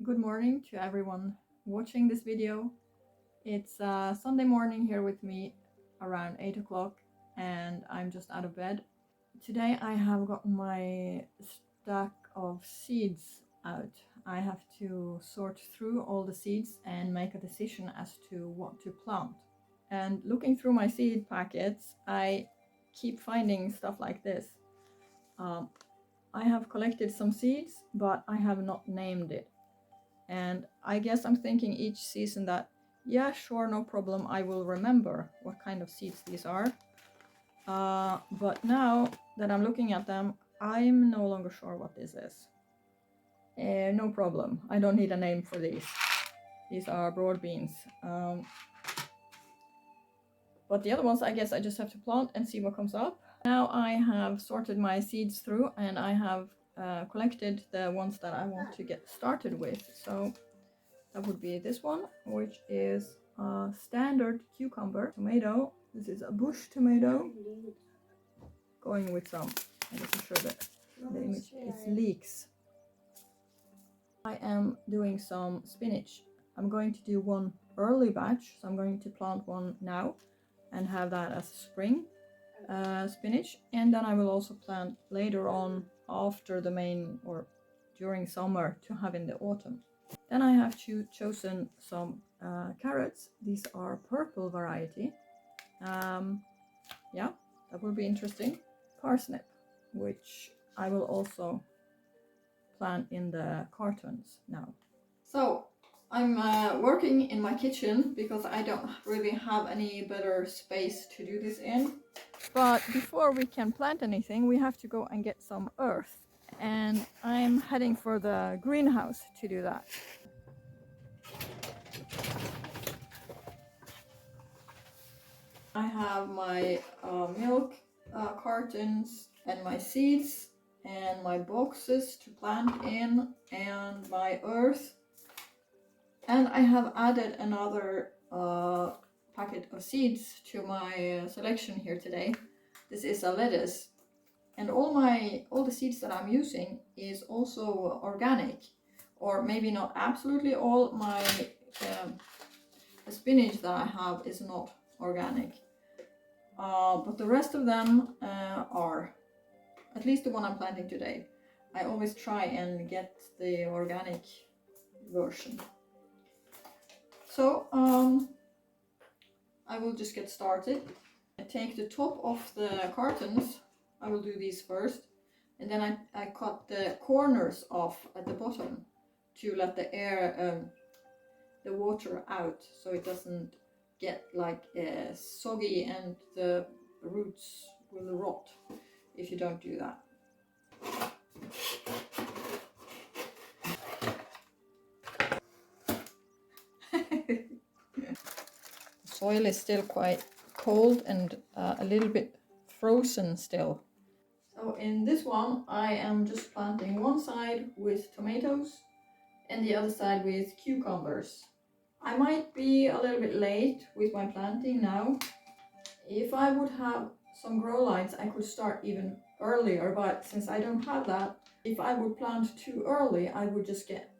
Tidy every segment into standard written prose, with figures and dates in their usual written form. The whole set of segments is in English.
Good morning to everyone watching this video. It's Sunday morning here with me around 8 o'clock and I'm just out of bed. Today I have got my stack of seeds out. I have to sort through all the seeds and make a decision as to what to plant. And looking through my seed packets, I keep finding stuff like this. I have collected some seeds, but I have not named it. And I guess I'm thinking each season that, yeah, sure, no problem, I will remember what kind of seeds these are. But now that I'm looking at them, I'm no longer sure what this is. No problem, I don't need a name for these. These are broad beans. But the other ones, I guess I just have to plant and see what comes up. Now I have sorted my seeds through and I have collected the ones that I want to get started with. So that would be this one, which is a standard cucumber tomato. This is a bush tomato. Going with some, I guess I'm sure that the image is leeks. I am doing some spinach. I'm going to do one early batch, so I'm going to plant one now and have that as spring spinach, and then I will also plant later on after the main or during summer to have in the autumn. Then I have chosen some carrots. These are purple variety. Yeah, that will be interesting. Parsnip, which I will also plant in the cartons now. So I'm working in my kitchen because I don't really have any better space to do this in. But before we can plant anything, we have to go and get some earth. And I'm heading for the greenhouse to do that. I have my milk cartons and my seeds and my boxes to plant in and my earth. And I have added another packet of seeds to my selection here today. This is a lettuce, and all the seeds that I'm using is also organic, or maybe not absolutely all. My the spinach that I have is not organic, but the rest of them are, at least the one I'm planting today. I always try and get the organic version. So I will just get started. I take the top of the cartons. I will do these first, and then I cut the corners off at the bottom to let the air, the water out, so it doesn't get like soggy and the roots will rot if you don't do that. The soil is still quite cold and a little bit frozen still. So in this one I am just planting one side with tomatoes and the other side with cucumbers. I might be a little bit late with my planting now. If I would have some grow lights I could start even earlier, but since I don't have that, if I would plant too early I would just get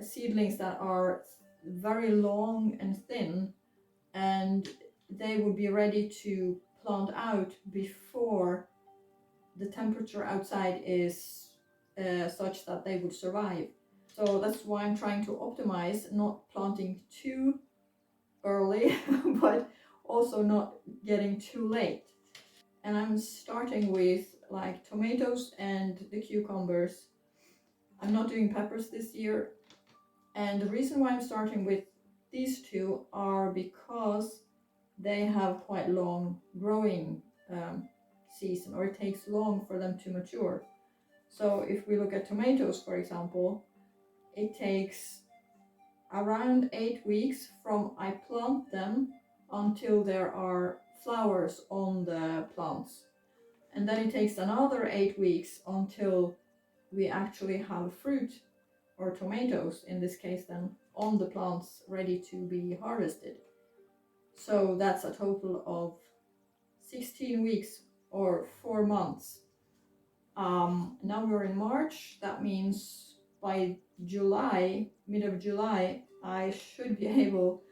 seedlings that are very long and thin, and they would be ready to plant out before the temperature outside is such that they would survive. So that's why I'm trying to optimize not planting too early but also not getting too late. And I'm starting with like tomatoes and the cucumbers. I'm not doing peppers this year, and the reason why I'm starting with these two are because they have quite long growing season, or it takes long for them to mature. So if we look at tomatoes, for example, it takes around 8 weeks from I plant them until there are flowers on the plants. And then it takes another 8 weeks until we actually have fruit, or tomatoes in this case then, on the plants ready to be harvested. So that's a total of 16 weeks or 4 months. Now we're in March. That means by July, mid of July, I should be able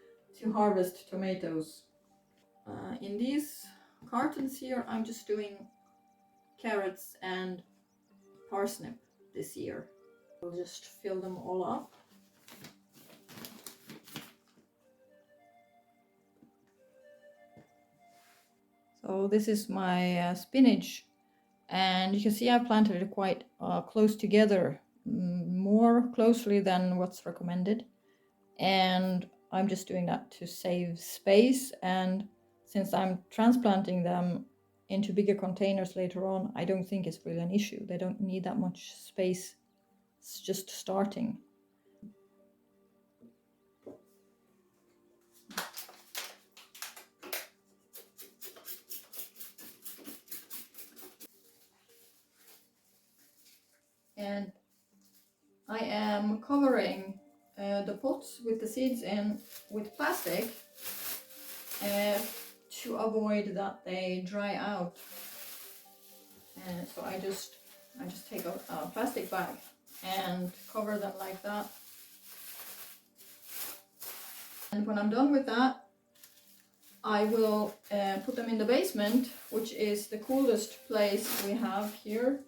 to harvest tomatoes. In these cartons here, I'm just doing carrots and parsnip this year. I'll just fill them all up. So this is my spinach, and you can see I planted it quite close together, more closely than what's recommended, and I'm just doing that to save space. And since I'm transplanting them into bigger containers later on, I don't think it's really an issue. They don't need that much space. It's just starting. And I am covering the pots with the seeds in with plastic to avoid that they dry out. And so I just take a plastic bag and cover them like that. And when I'm done with that, I will put them in the basement, which is the coolest place we have here,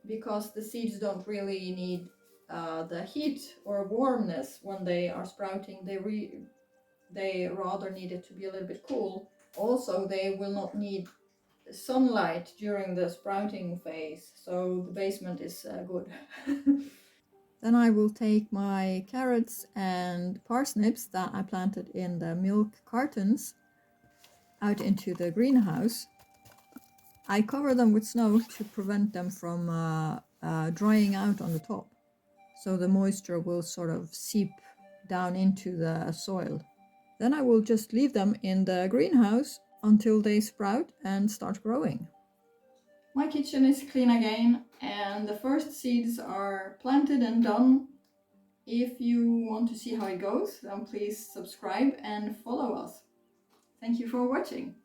because the seeds don't really need the heat or warmness when they are sprouting. They rather need it to be a little bit cool. Also, they will not need sunlight during the sprouting phase, so the basement is good. Then I will take my carrots and parsnips that I planted in the milk cartons out into the greenhouse. I cover them with snow to prevent them from drying out on the top, so the moisture will sort of seep down into the soil. Then I will just leave them in the greenhouse until they sprout and start growing. My kitchen is clean again, and the first seeds are planted and done. If you want to see how it goes, then please subscribe and follow us. Thank you for watching.